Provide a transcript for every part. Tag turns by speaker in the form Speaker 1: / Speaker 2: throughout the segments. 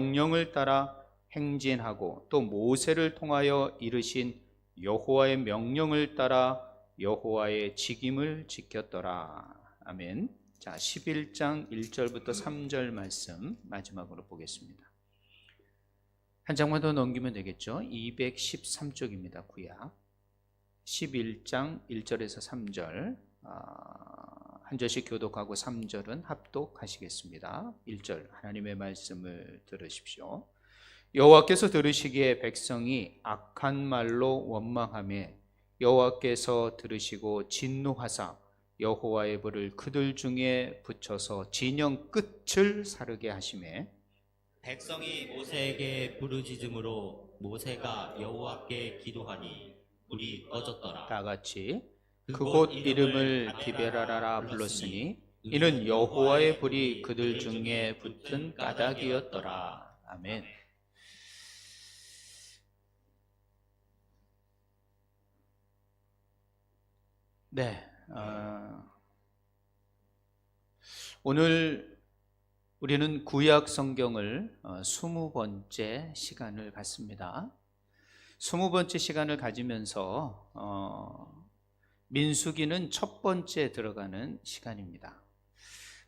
Speaker 1: 명령을 따라 행진하고 또 모세를 통하여 이르신 여호와의 명령을 따라 여호와의 직임을 지켰더라. 아멘. 자, 11장 1절부터 3절 말씀 마지막으로 보겠습니다. 한 장만 더 넘기면 되겠죠. 213쪽입니다. 구약 11장 1절에서 3절 한 절씩 교독하고 3절은 합독하시겠습니다. 1절 하나님의 말씀을 들으십시오. 여호와께서 들으시기에 백성이 악한 말로 원망하며 여호와께서 들으시고 진노하사 여호와의 불을 그들 중에 붙여서 진영 끝을 사르게 하시매
Speaker 2: 백성이 모세에게 부르짖음으로 모세가 여호와께 기도하니 불이 꺼졌더라.
Speaker 1: 다 같이 그곳 이름을 기베라라 불렀으니 이는 여호와의 불이 그들 중에 붙은 까닭이었더라. 아멘. 네, 오늘 우리는 구약 성경을 20번째 시간을 갖습니다. 20번째 시간을 가지면서 민수기는 첫 번째 들어가는 시간입니다.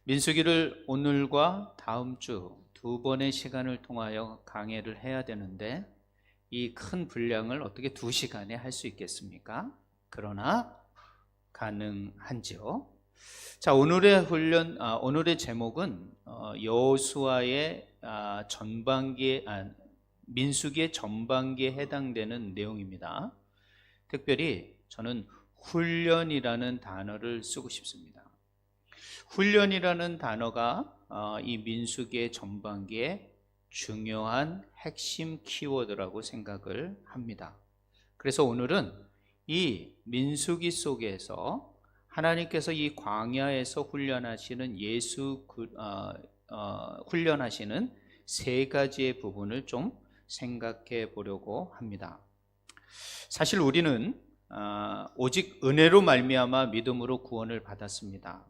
Speaker 1: 민수기를 오늘과 다음 주 두 번의 시간을 통하여 강해를 해야 되는데 이 큰 분량을 어떻게 2시간에 할 수 있겠습니까? 그러나 가능한지요? 자, 오늘의 훈련, 오늘의 제목은 여호수아의 민수기의 전반기에 해당되는 내용입니다. 특별히 저는 훈련이라는 단어를 쓰고 싶습니다. 훈련이라는 단어가 이 민수기의 전반기에 중요한 핵심 키워드라고 생각을 합니다. 그래서 오늘은 이 민수기 속에서 하나님께서 이 광야에서 훈련하시는 훈련하시는 세 가지의 부분을 좀 생각해 보려고 합니다. 사실 우리는 오직 은혜로 말미암아 믿음으로 구원을 받았습니다.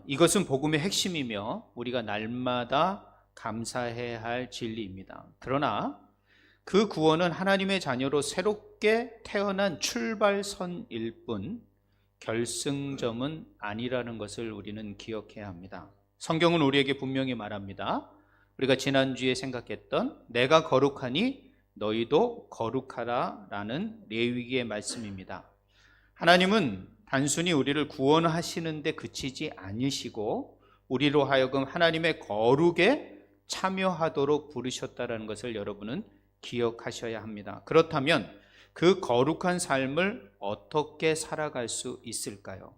Speaker 1: 이것은 복음의 핵심이며 우리가 날마다 감사해야 할 진리입니다. 그러나 그 구원은 하나님의 자녀로 새롭게 태어난 출발선일 뿐 결승점은 아니라는 것을 우리는 기억해야 합니다. 성경은 우리에게 분명히 말합니다. 우리가 지난주에 생각했던 내가 거룩하니 너희도 거룩하라 라는 레위기의 말씀입니다. 하나님은 단순히 우리를 구원하시는 데 그치지 않으시고 우리로 하여금 하나님의 거룩에 참여하도록 부르셨다는 것을 여러분은 기억하셔야 합니다. 그렇다면 그 거룩한 삶을 어떻게 살아갈 수 있을까요?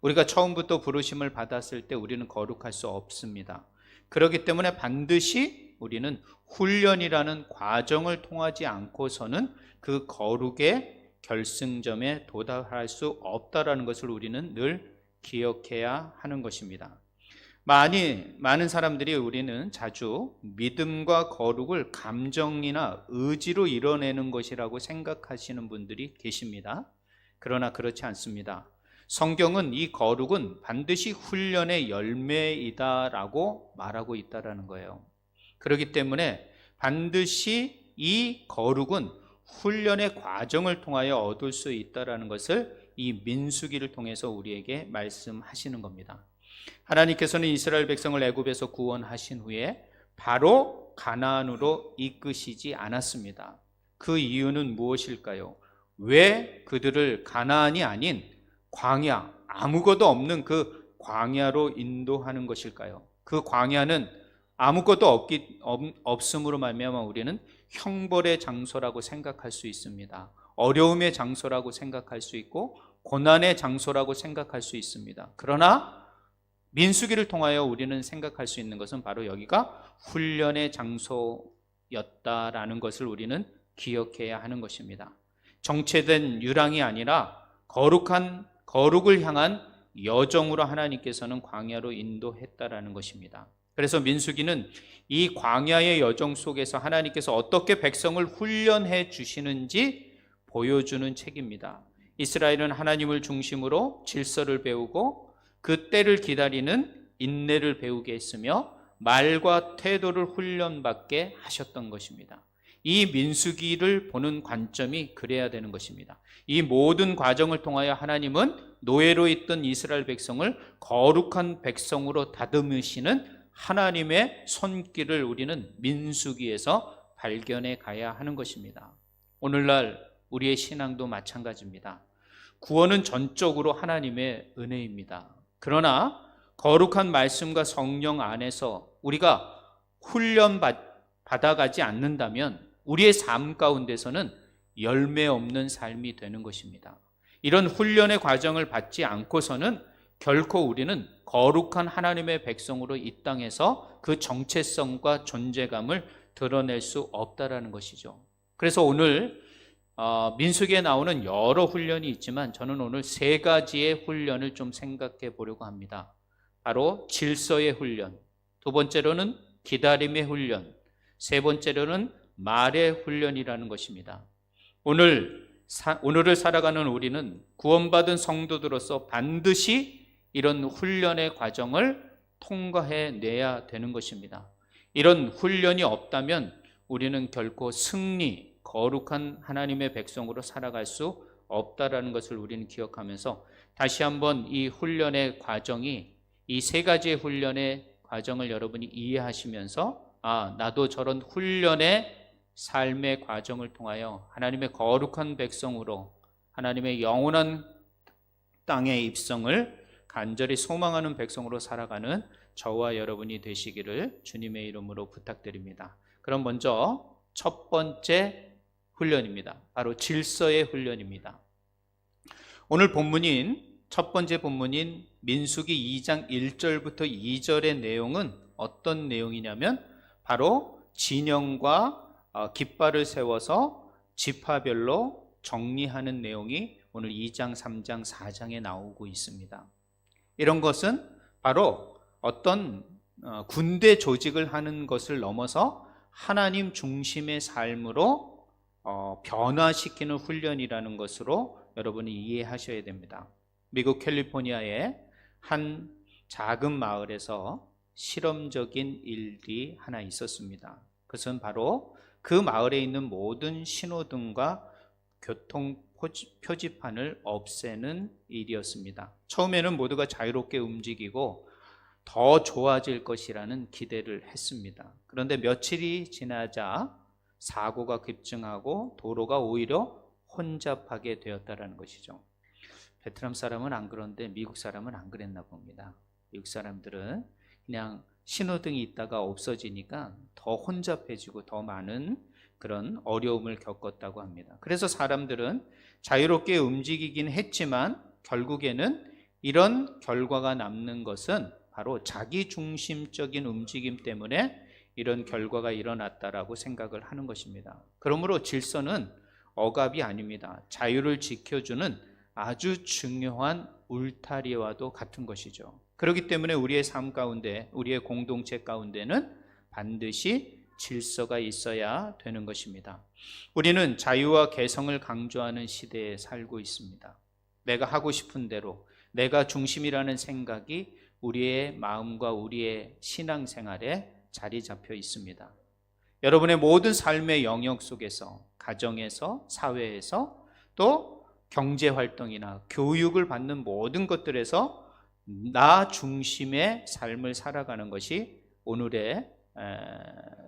Speaker 1: 우리가 처음부터 부르심을 받았을 때 우리는 거룩할 수 없습니다. 그렇기 때문에 반드시 우리는 훈련이라는 과정을 통하지 않고서는 그 거룩의 결승점에 도달할 수 없다는 것을 우리는 늘 기억해야 하는 것입니다. 많은 사람들이 우리는 자주 믿음과 거룩을 감정이나 의지로 이뤄내는 것이라고 생각하시는 분들이 계십니다. 그러나 그렇지 않습니다. 성경은 이 거룩은 반드시 훈련의 열매이다라고 말하고 있다는 거예요. 그렇기 때문에 반드시 이 거룩은 훈련의 과정을 통하여 얻을 수 있다는 것을 이 민수기를 통해서 우리에게 말씀하시는 겁니다. 하나님께서는 이스라엘 백성을 애굽에서 구원하신 후에 바로 가나안으로 이끄시지 않았습니다. 그 이유는 무엇일까요? 왜 그들을 가나안이 아닌 광야, 아무것도 없는 그 광야로 인도하는 것일까요? 그 광야는 아무것도 없음으로 말미암아 우리는 형벌의 장소라고 생각할 수 있습니다. 어려움의 장소라고 생각할 수 있고 고난의 장소라고 생각할 수 있습니다. 그러나 민수기를 통하여 우리는 생각할 수 있는 것은 바로 여기가 훈련의 장소였다라는 것을 우리는 기억해야 하는 것입니다. 정체된 유랑이 아니라 거룩을 향한 여정으로 하나님께서는 광야로 인도했다라는 것입니다. 그래서 민수기는 이 광야의 여정 속에서 하나님께서 어떻게 백성을 훈련해 주시는지 보여주는 책입니다. 이스라엘은 하나님을 중심으로 질서를 배우고 그 때를 기다리는 인내를 배우게 했으며 말과 태도를 훈련받게 하셨던 것입니다. 이 민수기를 보는 관점이 그래야 되는 것입니다. 이 모든 과정을 통하여 하나님은 노예로 있던 이스라엘 백성을 거룩한 백성으로 다듬으시는 하나님의 손길을 우리는 민수기에서 발견해 가야 하는 것입니다. 오늘날 우리의 신앙도 마찬가지입니다. 구원은 전적으로 하나님의 은혜입니다. 그러나 거룩한 말씀과 성령 안에서 우리가 훈련 받아가지 않는다면 우리의 삶 가운데서는 열매 없는 삶이 되는 것입니다. 이런 훈련의 과정을 받지 않고서는 결코 우리는 거룩한 하나님의 백성으로 이 땅에서 그 정체성과 존재감을 드러낼 수 없다라는 것이죠. 그래서 오늘 민수기에 나오는 여러 훈련이 있지만 저는 오늘 세 가지의 훈련을 좀 생각해 보려고 합니다. 바로 질서의 훈련, 두 번째로는 기다림의 훈련, 세 번째로는 말의 훈련이라는 것입니다. 오늘을 살아가는 우리는 구원받은 성도들로서 반드시 이런 훈련의 과정을 통과해내야 되는 것입니다. 이런 훈련이 없다면 우리는 결코 승리, 거룩한 하나님의 백성으로 살아갈 수 없다라는 것을 우리는 기억하면서 다시 한번 이 훈련의 과정이, 이 세 가지의 훈련의 과정을 여러분이 이해하시면서 나도 저런 훈련의 삶의 과정을 통하여 하나님의 거룩한 백성으로 하나님의 영원한 땅의 입성을 간절히 소망하는 백성으로 살아가는 저와 여러분이 되시기를 주님의 이름으로 부탁드립니다. 그럼 먼저 첫 번째 훈련입니다. 바로 질서의 훈련입니다. 오늘 첫 번째 본문인 민수기 2장 1절부터 2절의 내용은 어떤 내용이냐면 바로 진영과 깃발을 세워서 지파별로 정리하는 내용이 오늘 2장, 3장, 4장에 나오고 있습니다. 이런 것은 바로 어떤 군대 조직을 하는 것을 넘어서 하나님 중심의 삶으로 변화시키는 훈련이라는 것으로 여러분이 이해하셔야 됩니다. 미국 캘리포니아의 한 작은 마을에서 실험적인 일이 하나 있었습니다. 그것은 바로 그 마을에 있는 모든 신호등과 교통 표지판을 없애는 일이었습니다. 처음에는 모두가 자유롭게 움직이고 더 좋아질 것이라는 기대를 했습니다. 그런데 며칠이 지나자 사고가 급증하고 도로가 오히려 혼잡하게 되었다는 것이죠. 베트남 사람은 안 그런데 미국 사람은 안 그랬나 봅니다. 미국 사람들은 그냥 신호등이 있다가 없어지니까 더 혼잡해지고 더 많은 그런 어려움을 겪었다고 합니다. 그래서 사람들은 자유롭게 움직이긴 했지만 결국에는 이런 결과가 남는 것은 바로 자기 중심적인 움직임 때문에 이런 결과가 일어났다라고 생각을 하는 것입니다. 그러므로 질서는 억압이 아닙니다. 자유를 지켜주는 아주 중요한 울타리와도 같은 것이죠. 그렇기 때문에 우리의 삶 가운데, 우리의 공동체 가운데는 반드시 질서가 있어야 되는 것입니다. 우리는 자유와 개성을 강조하는 시대에 살고 있습니다. 내가 하고 싶은 대로, 내가 중심이라는 생각이 우리의 마음과 우리의 신앙생활에 자리 잡혀 있습니다. 여러분의 모든 삶의 영역 속에서, 가정에서, 사회에서, 또 경제활동이나 교육을 받는 모든 것들에서 나 중심의 삶을 살아가는 것이 오늘의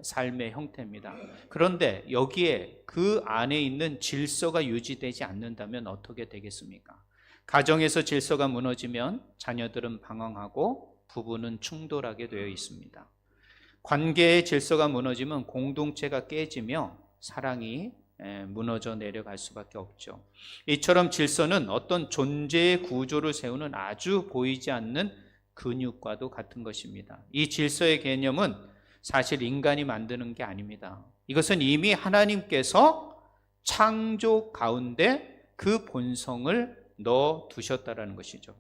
Speaker 1: 삶의 형태입니다. 그런데 여기에 그 안에 있는 질서가 유지되지 않는다면 어떻게 되겠습니까? 가정에서 질서가 무너지면 자녀들은 방황하고 부부는 충돌하게 되어 있습니다. 관계의 질서가 무너지면 공동체가 깨지며 사랑이 무너져 내려갈 수밖에 없죠. 이처럼 질서는 어떤 존재의 구조를 세우는 아주 보이지 않는 근육과도 같은 것입니다. 이 질서의 개념은 사실 인간이 만드는 게 아닙니다. 이것은 이미 하나님께서 창조 가운데 그 본성을 넣어 두셨다라는 것이죠.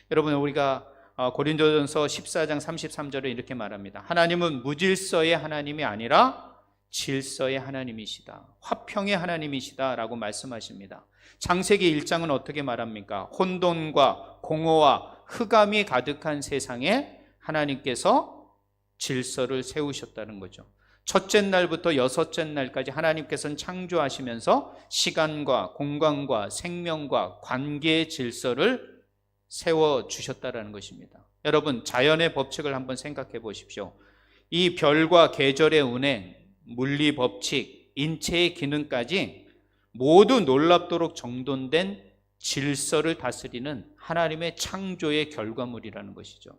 Speaker 1: 여러분, 우리가 고린도전서 14장 33절에 이렇게 말합니다. 하나님은 무질서의 하나님이 아니라 질서의 하나님이시다, 화평의 하나님이시다 라고 말씀하십니다. 창세기 1장은 어떻게 말합니까? 혼돈과 공허와 흑암이 가득한 세상에 하나님께서 질서를 세우셨다는 거죠. 첫째 날부터 여섯째 날까지 하나님께서는 창조하시면서 시간과 공간과 생명과 관계의 질서를 세워주셨다는 것입니다. 여러분, 자연의 법칙을 한번 생각해 보십시오. 이 별과 계절의 운행, 물리 법칙, 인체의 기능까지 모두 놀랍도록 정돈된 질서를 다스리는 하나님의 창조의 결과물이라는 것이죠.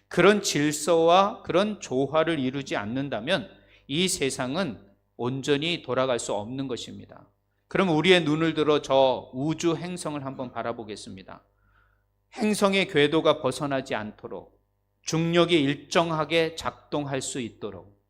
Speaker 1: 그런 질서와 그런 조화를 이루지 않는다면 이 세상은 온전히 돌아갈 수 없는 것입니다. 그럼 우리의 눈을 들어 저 우주 행성을 한번 바라보겠습니다. 행성의 궤도가 벗어나지 않도록, 중력이 일정하게 작동할 수 있도록,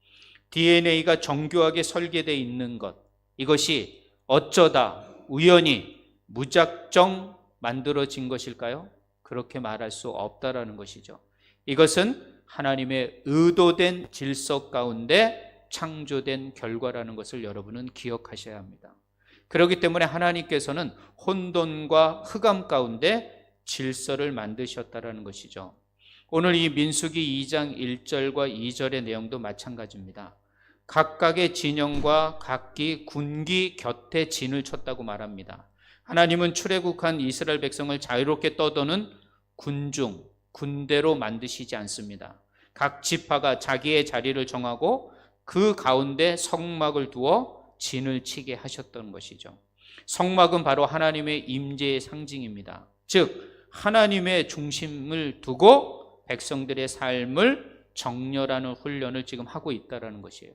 Speaker 1: DNA가 정교하게 설계되어 있는 것, 이것이 어쩌다 우연히 무작정 만들어진 것일까요? 그렇게 말할 수 없다라는 것이죠. 이것은 하나님의 의도된 질서 가운데 창조된 결과라는 것을 여러분은 기억하셔야 합니다. 그렇기 때문에 하나님께서는 혼돈과 흑암 가운데 질서를 만드셨다라는 것이죠. 오늘 이 민수기 2장 1절과 2절의 내용도 마찬가지입니다. 각각의 진영과 각기 군기 곁에 진을 쳤다고 말합니다. 하나님은 출애굽한 이스라엘 백성을 자유롭게 떠도는 군중, 군대로 만드시지 않습니다. 각 지파가 자기의 자리를 정하고 그 가운데 성막을 두어 진을 치게 하셨던 것이죠. 성막은 바로 하나님의 임재의 상징입니다. 즉 하나님의 중심을 두고 백성들의 삶을 정렬하는 훈련을 지금 하고 있다는 것이에요.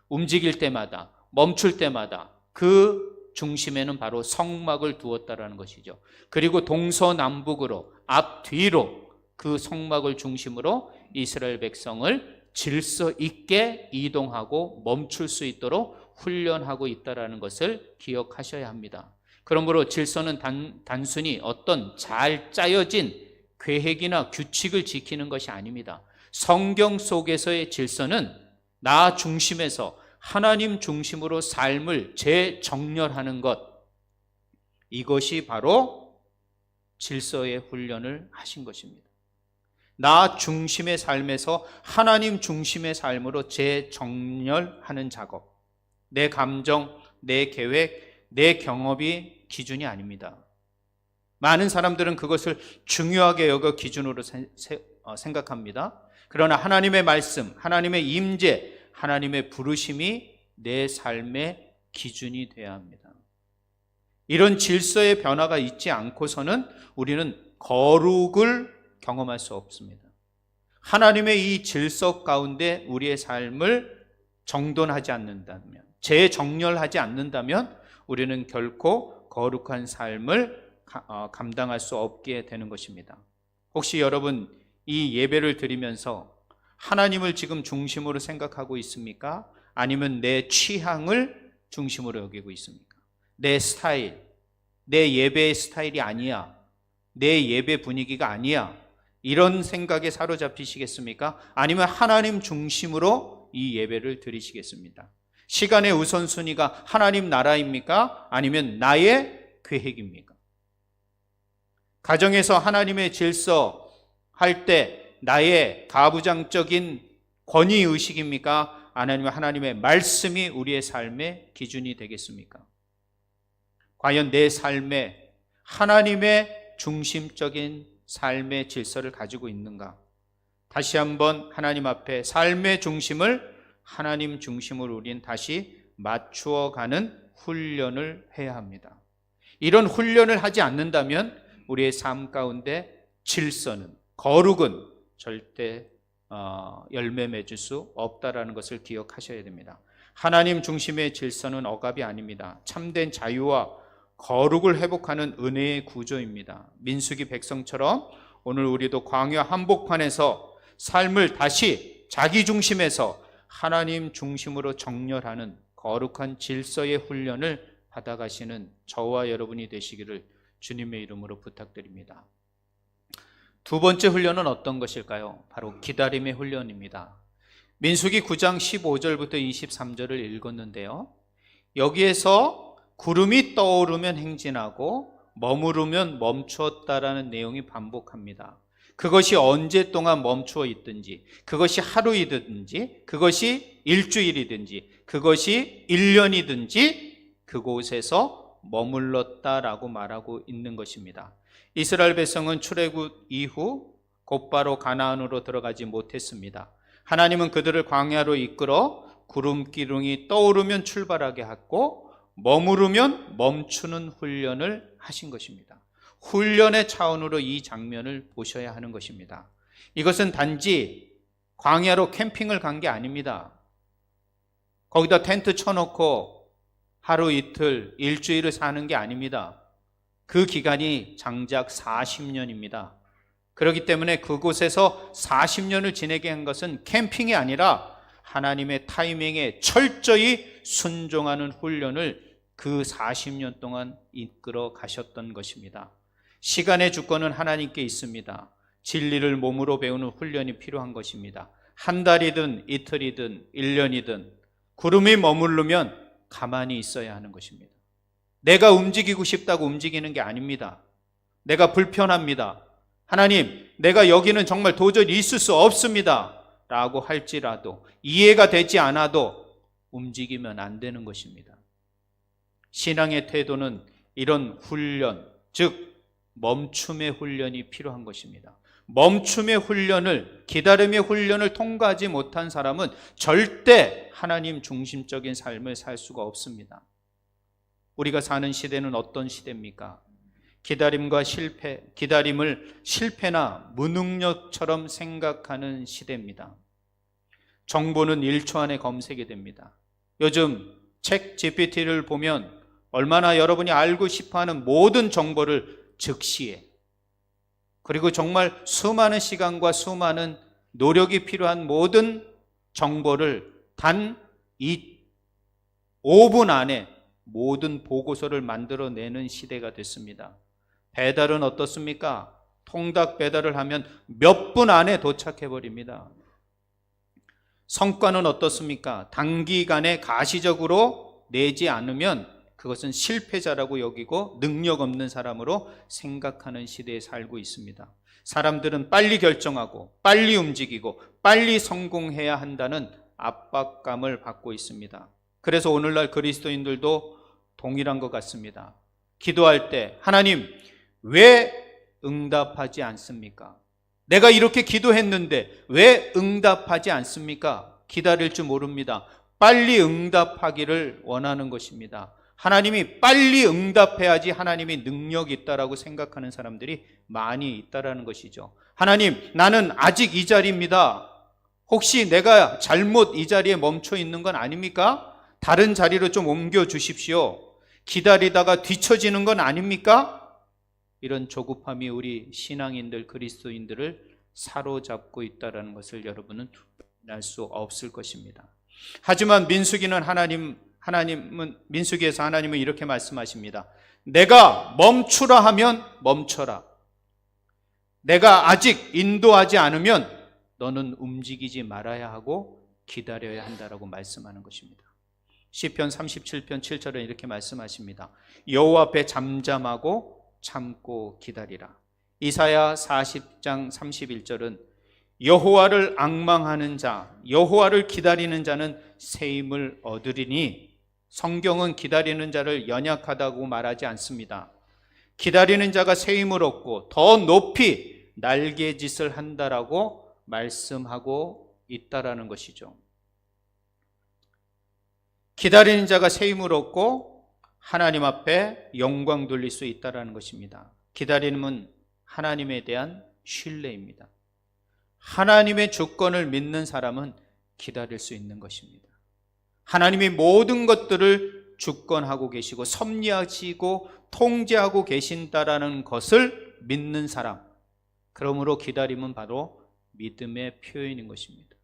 Speaker 1: 움직일 때마다, 멈출 때마다 그 중심에는 바로 성막을 두었다는 것이죠. 그리고 동서남북으로, 앞뒤로 그 성막을 중심으로 이스라엘 백성을 질서 있게 이동하고 멈출 수 있도록 훈련하고 있다는 것을 기억하셔야 합니다. 그러므로 질서는 단순히 어떤 잘 짜여진 계획이나 규칙을 지키는 것이 아닙니다. 성경 속에서의 질서는 나 중심에서 하나님 중심으로 삶을 재정렬하는 것, 이것이 바로 질서의 훈련을 하신 것입니다. 나 중심의 삶에서 하나님 중심의 삶으로 재정렬하는 작업. 내 감정, 내 계획, 내 경험이 기준이 아닙니다. 많은 사람들은 그것을 중요하게 여겨 기준으로 생각합니다. 그러나 하나님의 말씀, 하나님의 임재, 하나님의 부르심이 내 삶의 기준이 되어야 합니다. 이런 질서의 변화가 있지 않고서는 우리는 거룩을 경험할 수 없습니다. 하나님의 이 질서 가운데 우리의 삶을 정돈하지 않는다면, 재정렬하지 않는다면 우리는 결코 거룩한 삶을 감당할 수 없게 되는 것입니다. 혹시 여러분 이 예배를 드리면서 하나님을 지금 중심으로 생각하고 있습니까? 아니면 내 취향을 중심으로 여기고 있습니까? 내 스타일, 내 예배의 스타일이 아니야, 내 예배 분위기가 아니야, 이런 생각에 사로잡히시겠습니까? 아니면 하나님 중심으로 이 예배를 드리시겠습니다? 시간의 우선순위가 하나님 나라입니까? 아니면 나의 계획입니까? 가정에서 하나님의 질서 할 때 나의 가부장적인 권위의식입니까? 아니면 하나님의 말씀이 우리의 삶의 기준이 되겠습니까? 과연 내 삶에 하나님의 중심적인 삶의 질서를 가지고 있는가? 다시 한번 하나님 앞에 삶의 중심을 하나님 중심으로 우린 다시 맞추어가는 훈련을 해야 합니다. 이런 훈련을 하지 않는다면 우리의 삶 가운데 질서는, 거룩은 절대 열매 맺을 수 없다라는 것을 기억하셔야 됩니다. 하나님 중심의 질서는 억압이 아닙니다. 참된 자유와 거룩을 회복하는 은혜의 구조입니다. 민수기 백성처럼 오늘 우리도 광야 한복판에서 삶을 다시 자기 중심에서 하나님 중심으로 정렬하는 거룩한 질서의 훈련을 받아가시는 저와 여러분이 되시기를 주님의 이름으로 부탁드립니다. 두 번째 훈련은 어떤 것일까요? 바로 기다림의 훈련입니다. 민수기 9장 15절부터 23절을 읽었는데요. 여기에서 구름이 떠오르면 행진하고 머무르면 멈추었다라는 내용이 반복합니다. 그것이 언제 동안 멈추어 있든지, 그것이 하루이든지, 그것이 일주일이든지, 그것이 1년이든지 그곳에서 머물렀다라고 말하고 있는 것입니다. 이스라엘 백성은 출애굽 이후 곧바로 가나안으로 들어가지 못했습니다. 하나님은 그들을 광야로 이끌어 구름 기둥이 떠오르면 출발하게 했고 머무르면 멈추는 훈련을 하신 것입니다. 훈련의 차원으로 이 장면을 보셔야 하는 것입니다. 이것은 단지 광야로 캠핑을 간 게 아닙니다. 거기다 텐트 쳐놓고 하루 이틀, 일주일을 사는 게 아닙니다. 그 기간이 장작 40년입니다. 그렇기 때문에 그곳에서 40년을 지내게 한 것은 캠핑이 아니라 하나님의 타이밍에 철저히 순종하는 훈련을 그 40년 동안 이끌어 가셨던 것입니다. 시간의 주권은 하나님께 있습니다. 진리를 몸으로 배우는 훈련이 필요한 것입니다. 한 달이든 이틀이든 1년이든 구름이 머무르면 가만히 있어야 하는 것입니다. 내가 움직이고 싶다고 움직이는 게 아닙니다. 내가 불편합니다. 하나님, 내가 여기는 정말 도저히 있을 수 없습니다 라고 할지라도, 이해가 되지 않아도 움직이면 안 되는 것입니다. 신앙의 태도는 이런 훈련, 즉 멈춤의 훈련이 필요한 것입니다. 멈춤의 훈련을, 기다림의 훈련을 통과하지 못한 사람은 절대 하나님 중심적인 삶을 살 수가 없습니다. 우리가 사는 시대는 어떤 시대입니까? 기다림과 실패, 기다림을 실패나 무능력처럼 생각하는 시대입니다. 정보는 1초 안에 검색이 됩니다. 요즘 책 GPT를 보면 얼마나 여러분이 알고 싶어하는 모든 정보를 즉시에, 그리고 정말 수많은 시간과 수많은 노력이 필요한 모든 정보를 단 5분 안에 모든 보고서를 만들어내는 시대가 됐습니다. 배달은 어떻습니까? 통닭 배달을 하면 몇 분 안에 도착해버립니다. 성과는 어떻습니까? 단기간에 가시적으로 내지 않으면 그것은 실패자라고 여기고 능력 없는 사람으로 생각하는 시대에 살고 있습니다. 사람들은 빨리 결정하고 빨리 움직이고 빨리 성공해야 한다는 압박감을 받고 있습니다. 그래서 오늘날 그리스도인들도 동일한 것 같습니다. 기도할 때 하나님 왜 응답하지 않습니까? 내가 이렇게 기도했는데 왜 응답하지 않습니까? 기다릴 줄 모릅니다. 빨리 응답하기를 원하는 것입니다. 하나님이 빨리 응답해야지 하나님이 능력이 있다라고 생각하는 사람들이 많이 있다라는 것이죠. 하나님, 나는 아직 이 자리입니다. 혹시 내가 잘못 이 자리에 멈춰 있는 건 아닙니까? 다른 자리로 좀 옮겨 주십시오. 기다리다가 뒤처지는 건 아닙니까? 이런 조급함이 우리 신앙인들, 그리스도인들을 사로잡고 있다는 것을 여러분은 알 수 없을 것입니다. 하지만 민수기에서 하나님은 이렇게 말씀하십니다. 내가 멈추라 하면 멈춰라. 내가 아직 인도하지 않으면 너는 움직이지 말아야 하고 기다려야 한다라고 말씀하는 것입니다. 시편 37편 7절에 이렇게 말씀하십니다. 여호와 앞에 잠잠하고 참고 기다리라. 이사야 40장 31절은 여호와를 앙망하는 자, 여호와를 기다리는 자는 새 힘을 얻으리니, 성경은 기다리는 자를 연약하다고 말하지 않습니다. 기다리는 자가 새 힘을 얻고 더 높이 날개짓을 한다라고 말씀하고 있다라는 것이죠. 기다리는 자가 새 힘을 얻고 하나님 앞에 영광 돌릴 수 있다라는 것입니다. 기다림은 하나님에 대한 신뢰입니다. 하나님의 주권을 믿는 사람은 기다릴 수 있는 것입니다. 하나님이 모든 것들을 주권하고 계시고 섭리하시고 통제하고 계신다라는 것을 믿는 사람, 그러므로 기다림은 바로 믿음의 표현인 것입니다.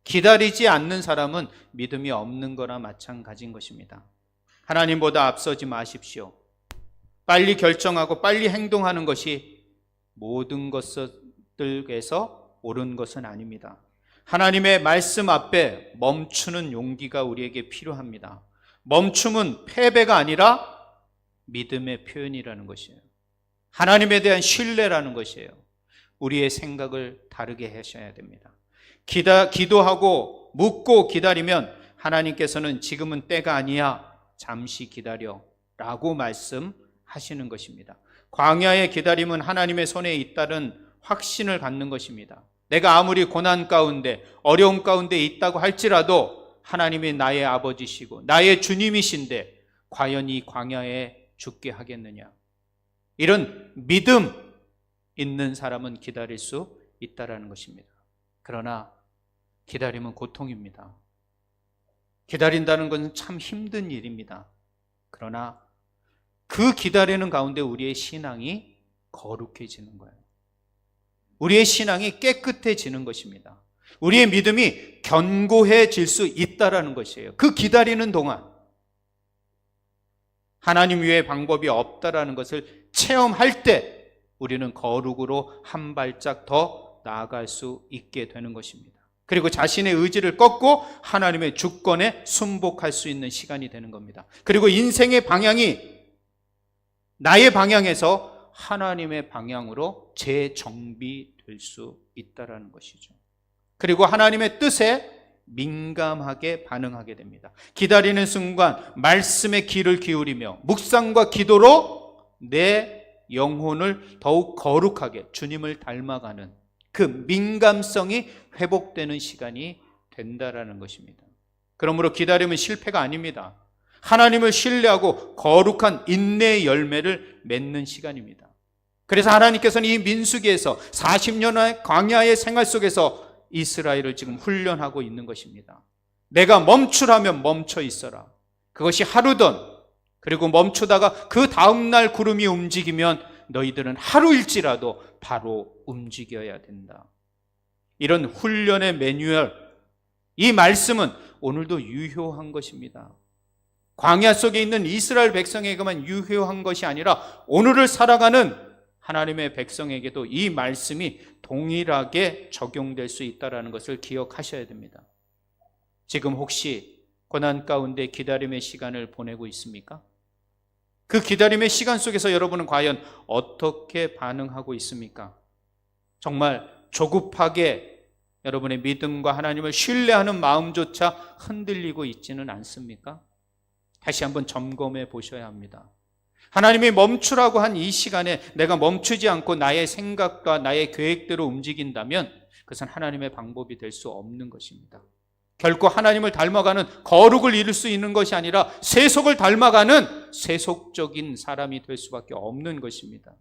Speaker 1: 기다리지 않는 사람은 믿음이 없는 거나 마찬가지인 것입니다. 하나님보다 앞서지 마십시오. 빨리 결정하고 빨리 행동하는 것이 모든 것들에서 옳은 것은 아닙니다. 하나님의 말씀 앞에 멈추는 용기가 우리에게 필요합니다. 멈춤은 패배가 아니라 믿음의 표현이라는 것이에요. 하나님에 대한 신뢰라는 것이에요. 우리의 생각을 다르게 하셔야 됩니다. 기도하고 묻고 기다리면 하나님께서는 지금은 때가 아니야, 잠시 기다려 라고 말씀하시는 것입니다. 광야의 기다림은 하나님의 손에 있다는 확신을 갖는 것입니다. 내가 아무리 고난 가운데 어려움 가운데 있다고 할지라도 하나님이 나의 아버지시고 나의 주님이신데 과연 이 광야에 죽게 하겠느냐, 이런 믿음 있는 사람은 기다릴 수 있다라는 것입니다. 그러나 기다림은 고통입니다. 기다린다는 것은 참 힘든 일입니다. 그러나 그 기다리는 가운데 우리의 신앙이 거룩해지는 거예요. 우리의 신앙이 깨끗해지는 것입니다. 우리의 믿음이 견고해질 수 있다라는 것이에요. 그 기다리는 동안 하나님 외에 방법이 없다라는 것을 체험할 때 우리는 거룩으로 한 발짝 더 나아갈 수 있게 되는 것입니다. 그리고 자신의 의지를 꺾고 하나님의 주권에 순복할 수 있는 시간이 되는 겁니다. 그리고 인생의 방향이 나의 방향에서 하나님의 방향으로 재정비될 수 있다는 것이죠. 그리고 하나님의 뜻에 민감하게 반응하게 됩니다. 기다리는 순간 말씀의 귀를 기울이며 묵상과 기도로 내 영혼을 더욱 거룩하게 주님을 닮아가는 그 민감성이 회복되는 시간이 된다라는 것입니다. 그러므로 기다림은 실패가 아닙니다. 하나님을 신뢰하고 거룩한 인내의 열매를 맺는 시간입니다. 그래서 하나님께서는 이 민수기에서 40년의 광야의 생활 속에서 이스라엘을 지금 훈련하고 있는 것입니다. 내가 멈추라면 멈춰 있어라. 그것이 하루든, 그리고 멈추다가 그 다음날 구름이 움직이면 너희들은 하루일지라도 바로 움직여야 된다. 이런 훈련의 매뉴얼, 이 말씀은 오늘도 유효한 것입니다. 광야 속에 있는 이스라엘 백성에게만 유효한 것이 아니라 오늘을 살아가는 하나님의 백성에게도 이 말씀이 동일하게 적용될 수 있다는 것을 기억하셔야 됩니다. 지금 혹시 고난 가운데 기다림의 시간을 보내고 있습니까? 그 기다림의 시간 속에서 여러분은 과연 어떻게 반응하고 있습니까? 정말 조급하게 여러분의 믿음과 하나님을 신뢰하는 마음조차 흔들리고 있지는 않습니까? 다시 한번 점검해 보셔야 합니다. 하나님이 멈추라고 한 이 시간에 내가 멈추지 않고 나의 생각과 나의 계획대로 움직인다면 그것은 하나님의 방법이 될 수 없는 것입니다. 결코 하나님을 닮아가는 거룩을 이룰 수 있는 것이 아니라 세속을 닮아가는 세속적인 사람이 될 수밖에 없는 것입니다.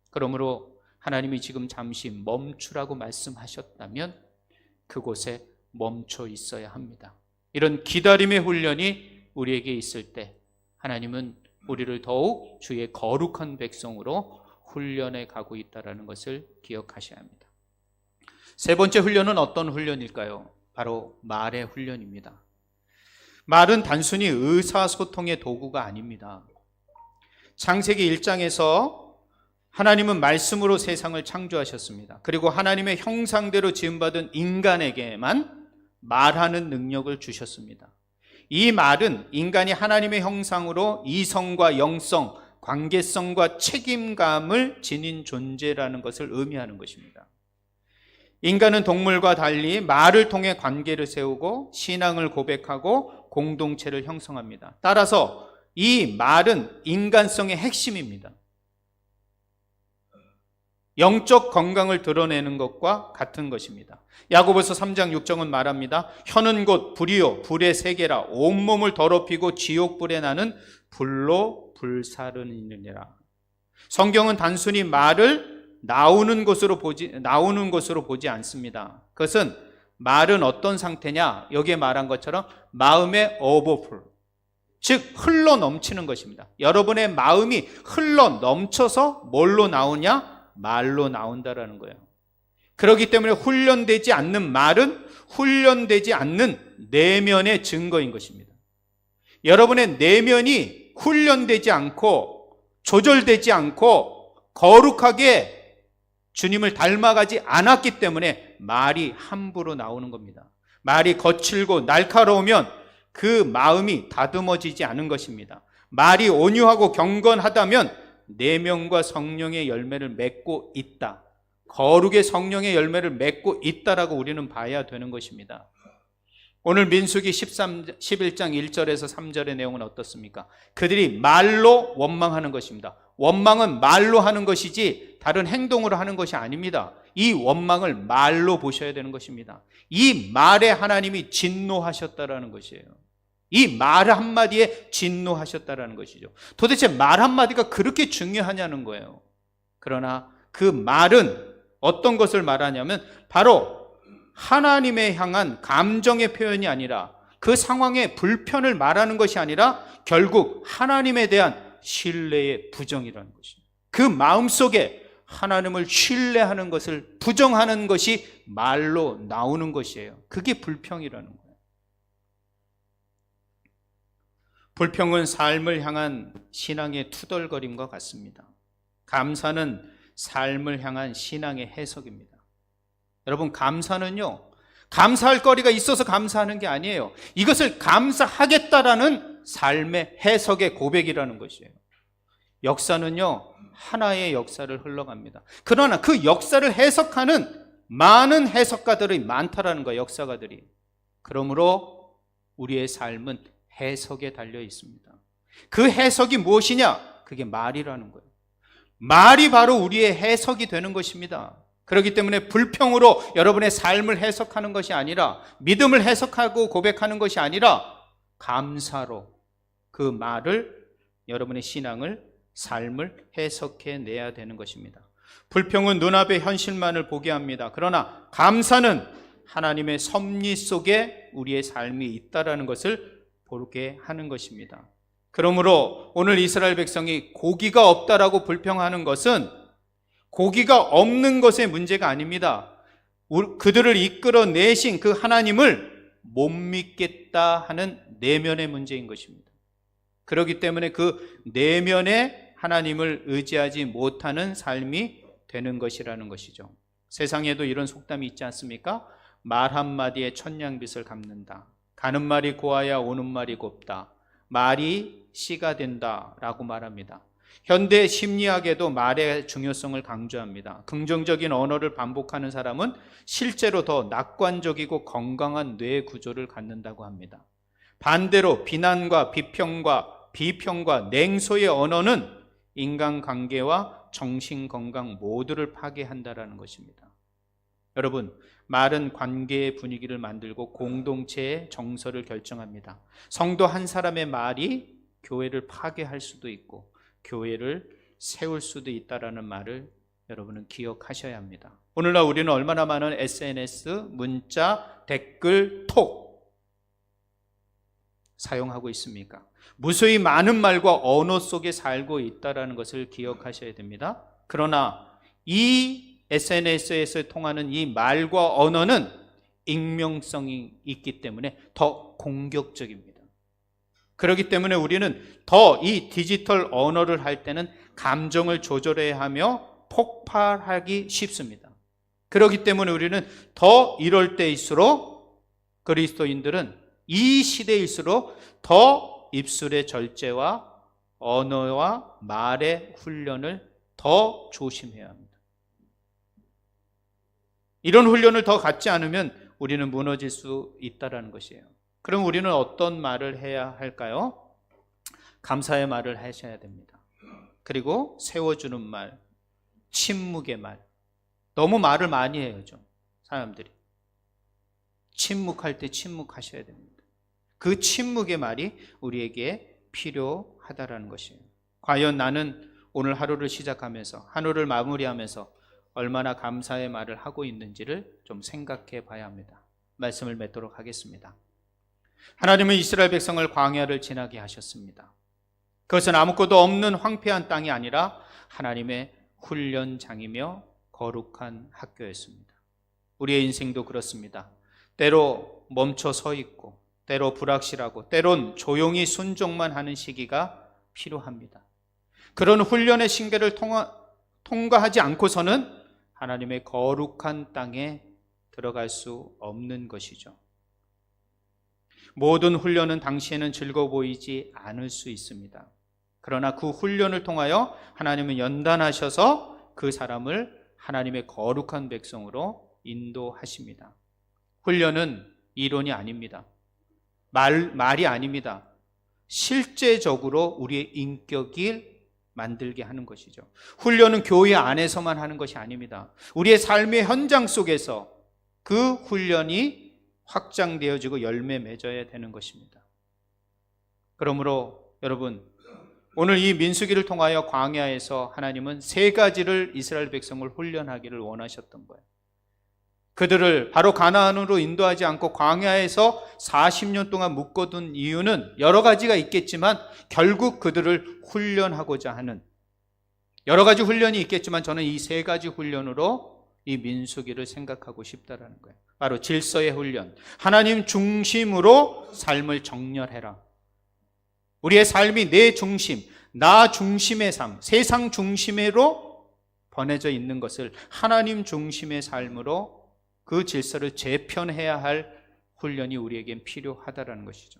Speaker 1: 그러므로 하나님이 지금 잠시 멈추라고 말씀하셨다면 그곳에 멈춰 있어야 합니다. 이런 기다림의 훈련이 우리에게 있을 때 하나님은 우리를 더욱 주의 거룩한 백성으로 훈련해 가고 있다는 것을 기억하셔야 합니다. 세 번째 훈련은 어떤 훈련일까요? 바로 말의 훈련입니다. 말은 단순히 의사소통의 도구가 아닙니다. 창세기 1장에서 하나님은 말씀으로 세상을 창조하셨습니다. 그리고 하나님의 형상대로 지음받은 인간에게만 말하는 능력을 주셨습니다. 이 말은 인간이 하나님의 형상으로 이성과 영성, 관계성과 책임감을 지닌 존재라는 것을 의미하는 것입니다. 인간은 동물과 달리 말을 통해 관계를 세우고 신앙을 고백하고 공동체를 형성합니다. 따라서 이 말은 인간성의 핵심입니다. 영적 건강을 드러내는 것과 같은 것입니다. 야고보서 3장 6절은 말합니다. 혀는 곧 불이요 불의 세계라 온몸을 더럽히고 지옥불에 나는 불로 불사르느니라. 성경은 단순히 말을 나오는 것으로 보지 않습니다. 그것은 말은 어떤 상태냐? 여기에 말한 것처럼 마음의 오버풀, 즉 흘러 넘치는 것입니다. 여러분의 마음이 흘러 넘쳐서 뭘로 나오냐? 말로 나온다라는 거예요. 그렇기 때문에 훈련되지 않는 말은 훈련되지 않는 내면의 증거인 것입니다. 여러분의 내면이 훈련되지 않고 조절되지 않고 거룩하게 주님을 닮아가지 않았기 때문에 말이 함부로 나오는 겁니다. 말이 거칠고 날카로우면 그 마음이 다듬어지지 않은 것입니다. 말이 온유하고 경건하다면 내면과 성령의 열매를 맺고 있다, 거룩의 성령의 열매를 맺고 있다라고 우리는 봐야 되는 것입니다. 오늘 민수기 11장 1절에서 3절의 내용은 어떻습니까? 그들이 말로 원망하는 것입니다. 원망은 말로 하는 것이지 다른 행동으로 하는 것이 아닙니다. 이 원망을 말로 보셔야 되는 것입니다. 이 말에 하나님이 진노하셨다라는 것이에요. 이 말 한마디에 진노하셨다라는 것이죠. 도대체 말 한마디가 그렇게 중요하냐는 거예요. 그러나 그 말은 어떤 것을 말하냐면 바로 하나님에 향한 감정의 표현이 아니라 그 상황의 불편을 말하는 것이 아니라 결국 하나님에 대한 신뢰의 부정이라는 것입니다. 그 마음속에 하나님을 신뢰하는 것을 부정하는 것이 말로 나오는 것이에요. 그게 불평이라는 거예요. 불평은 삶을 향한 신앙의 투덜거림과 같습니다. 감사는 삶을 향한 신앙의 해석입니다. 여러분, 감사는요, 감사할 거리가 있어서 감사하는 게 아니에요. 이것을 감사하겠다라는 삶의 해석의 고백이라는 것이에요. 역사는요, 하나의 역사를 흘러갑니다. 그러나 그 역사를 해석하는 많은 해석가들이 많다라는 거예요, 역사가들이. 그러므로 우리의 삶은 해석에 달려 있습니다. 그 해석이 무엇이냐? 그게 말이라는 거예요. 말이 바로 우리의 해석이 되는 것입니다. 그렇기 때문에 불평으로 여러분의 삶을 해석하는 것이 아니라, 믿음을 해석하고 고백하는 것이 아니라 감사로 그 말을, 여러분의 신앙을, 삶을 해석해 내야 되는 것입니다. 불평은 눈앞의 현실만을 보게 합니다. 그러나 감사는 하나님의 섭리 속에 우리의 삶이 있다라는 것을 보게 하는 것입니다. 그러므로 오늘 이스라엘 백성이 고기가 없다라고 불평하는 것은 고기가 없는 것의 문제가 아닙니다. 그들을 이끌어내신 그 하나님을 못 믿겠다 하는 내면의 문제인 것입니다. 그렇기 때문에 그 내면에 하나님을 의지하지 못하는 삶이 되는 것이라는 것이죠. 세상에도 이런 속담이 있지 않습니까? 말 한마디에 천냥빚을 갚는다. 가는 말이 고와야 오는 말이 곱다. 말이 씨가 된다라고 말합니다. 현대 심리학에도 말의 중요성을 강조합니다. 긍정적인 언어를 반복하는 사람은 실제로 더 낙관적이고 건강한 뇌 구조를 갖는다고 합니다. 반대로 비난과 비평과 냉소의 언어는 인간관계와 정신건강 모두를 파괴한다는 것입니다. 여러분, 말은 관계의 분위기를 만들고 공동체의 정서를 결정합니다. 성도 한 사람의 말이 교회를 파괴할 수도 있고 교회를 세울 수도 있다는 말을 여러분은 기억하셔야 합니다. 오늘날 우리는 얼마나 많은 SNS, 문자, 댓글, 톡 사용하고 있습니까? 무수히 많은 말과 언어 속에 살고 있다는 것을 기억하셔야 됩니다. 그러나 이 SNS에서 통하는 이 말과 언어는 익명성이 있기 때문에 더 공격적입니다. 그렇기 때문에 우리는 더 이 디지털 언어를 할 때는 감정을 조절해야 하며 폭발하기 쉽습니다. 그렇기 때문에 우리는 더 이럴 때일수록 그리스도인들은 이 시대일수록 더 입술의 절제와 언어와 말의 훈련을 더 조심해야 합니다. 이런 훈련을 더 갖지 않으면 우리는 무너질 수 있다는 것이에요. 그럼 우리는 어떤 말을 해야 할까요? 감사의 말을 하셔야 됩니다. 그리고 세워주는 말, 침묵의 말. 너무 말을 많이 해요, 좀 사람들이. 침묵할 때 침묵하셔야 됩니다. 그 침묵의 말이 우리에게 필요하다라는 것이에요. 과연 나는 오늘 하루를 시작하면서, 하루를 마무리하면서 얼마나 감사의 말을 하고 있는지를 좀 생각해 봐야 합니다. 말씀을 맺도록 하겠습니다. 하나님은 이스라엘 백성을 광야를 지나게 하셨습니다. 그것은 아무것도 없는 황폐한 땅이 아니라 하나님의 훈련장이며 거룩한 학교였습니다. 우리의 인생도 그렇습니다. 때로 멈춰 서 있고, 때로 불확실하고, 때론 조용히 순종만 하는 시기가 필요합니다. 그런 훈련의 신계를 통과하지 않고서는 하나님의 거룩한 땅에 들어갈 수 없는 것이죠. 모든 훈련은 당시에는 즐거워 보이지 않을 수 있습니다. 그러나 그 훈련을 통하여 하나님은 연단하셔서 그 사람을 하나님의 거룩한 백성으로 인도하십니다. 훈련은 이론이 아닙니다. 말이 아닙니다. 실제적으로 우리의 인격을 만들게 하는 것이죠. 훈련은 교회 안에서만 하는 것이 아닙니다. 우리의 삶의 현장 속에서 그 훈련이 확장되어지고 열매 맺어야 되는 것입니다. 그러므로 여러분, 오늘 이 민수기를 통하여 광야에서 하나님은 3가지를 이스라엘 백성을 훈련하기를 원하셨던 거예요. 그들을 바로 가나안으로 인도하지 않고 광야에서 40년 동안 묶어둔 이유는 여러 가지가 있겠지만 결국 그들을 훈련하고자 하는, 여러 가지 훈련이 있겠지만 저는 이 3가지 훈련으로 이 민수기를 생각하고 싶다라는 거예요. 바로 질서의 훈련, 하나님 중심으로 삶을 정렬해라. 우리의 삶이 내 중심, 나 중심의 삶, 세상 중심으로 번해져 있는 것을 하나님 중심의 삶으로 그 질서를 재편해야 할 훈련이 우리에겐 필요하다는 것이죠.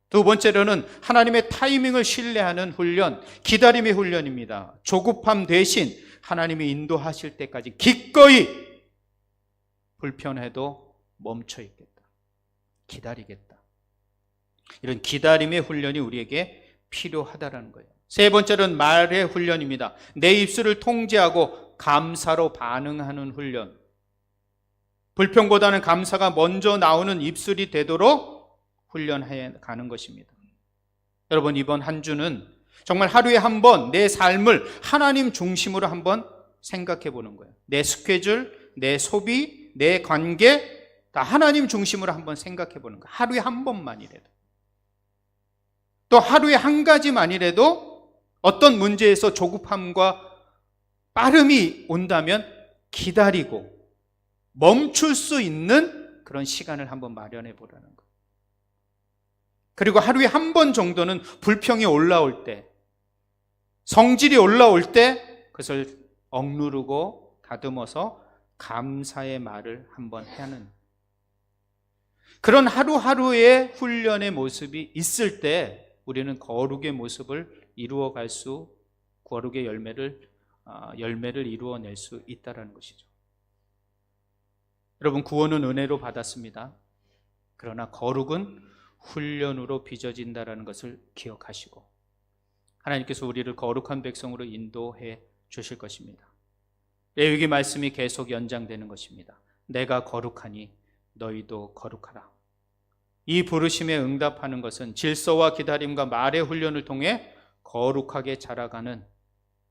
Speaker 1: 두 번째로는 하나님의 타이밍을 신뢰하는 훈련, 기다림의 훈련입니다. 조급함 대신 하나님이 인도하실 때까지 기꺼이 불편해도 멈춰 있겠다, 기다리겠다. 이런 기다림의 훈련이 우리에게 필요하다는 거예요. 세 번째는 말의 훈련입니다. 내 입술을 통제하고 감사로 반응하는 훈련. 불평보다는 감사가 먼저 나오는 입술이 되도록 훈련해 가는 것입니다. 여러분, 이번 한 주는 정말 하루에 한 번 내 삶을 하나님 중심으로 한번 생각해 보는 거예요. 내 스케줄, 내 소비, 내 관계 다 하나님 중심으로 한번 생각해 보는 거예요. 하루에 한 번만이라도. 또 하루에 한 가지만이라도 어떤 문제에서 조급함과 빠름이 온다면 기다리고 멈출 수 있는 그런 시간을 한번 마련해 보라는 거예요. 그리고 하루에 한 번 정도는 불평이 올라올 때, 성질이 올라올 때 그것을 억누르고 다듬어서 감사의 말을 한번 하는 그런 하루하루의 훈련의 모습이 있을 때 우리는 거룩의 모습을 이루어갈 수, 거룩의 열매를 이루어낼 수 있다는 것이죠. 여러분, 구원은 은혜로 받았습니다. 그러나 거룩은 훈련으로 빚어진다는 것을 기억하시고 하나님께서 우리를 거룩한 백성으로 인도해 주실 것입니다. 레위기 말씀이 계속 연장되는 것입니다. 내가 거룩하니 너희도 거룩하라. 이 부르심에 응답하는 것은 질서와 기다림과 말의 훈련을 통해 거룩하게 자라가는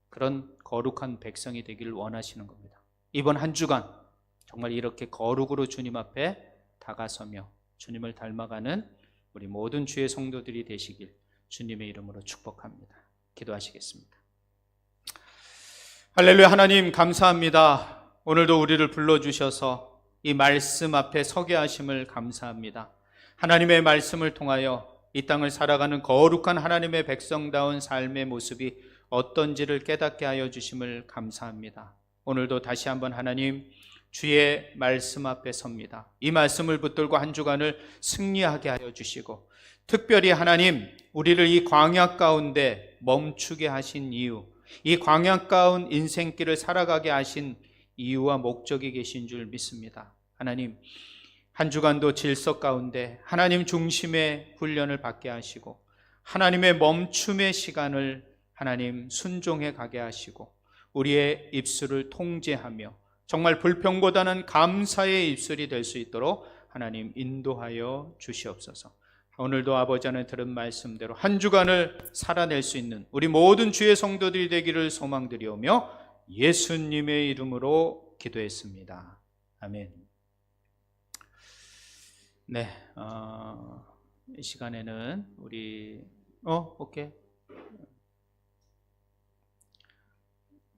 Speaker 1: 그런 거룩한 백성이 되기를 원하시는 겁니다. 이번 한 주간 정말 이렇게 거룩으로 주님 앞에 다가서며 주님을 닮아가는 우리 모든 주의 성도들이 되시길 주님의 이름으로 축복합니다. 기도하시겠습니다. 할렐루야. 하나님 감사합니다. 오늘도 우리를 불러주셔서 이 말씀 앞에 서게 하심을 감사합니다. 하나님의 말씀을 통하여 이 땅을 살아가는 거룩한 하나님의 백성다운 삶의 모습이 어떤지를 깨닫게 하여 주심을 감사합니다. 오늘도 다시 한번 하나님 주의 말씀 앞에 섭니다. 이 말씀을 붙들고 한 주간을 승리하게 하여 주시고 특별히 하나님 우리를 이 광야 가운데 멈추게 하신 이유, 이 광야 가운 인생길을 살아가게 하신 이유와 목적이 계신 줄 믿습니다. 하나님 한 주간도 질서 가운데 하나님 중심의 훈련을 받게 하시고 하나님의 멈춤의 시간을 하나님 순종해 가게 하시고 우리의 입술을 통제하며 정말 불평보다는 감사의 입술이 될 수 있도록 하나님 인도하여 주시옵소서. 오늘도 아버지 안에 들은 말씀대로 한 주간을 살아낼 수 있는 우리 모든 주의 성도들이 되기를 소망드리오며 예수님의 이름으로 기도했습니다. 아멘. 네, 이 시간에는 우리 오케이.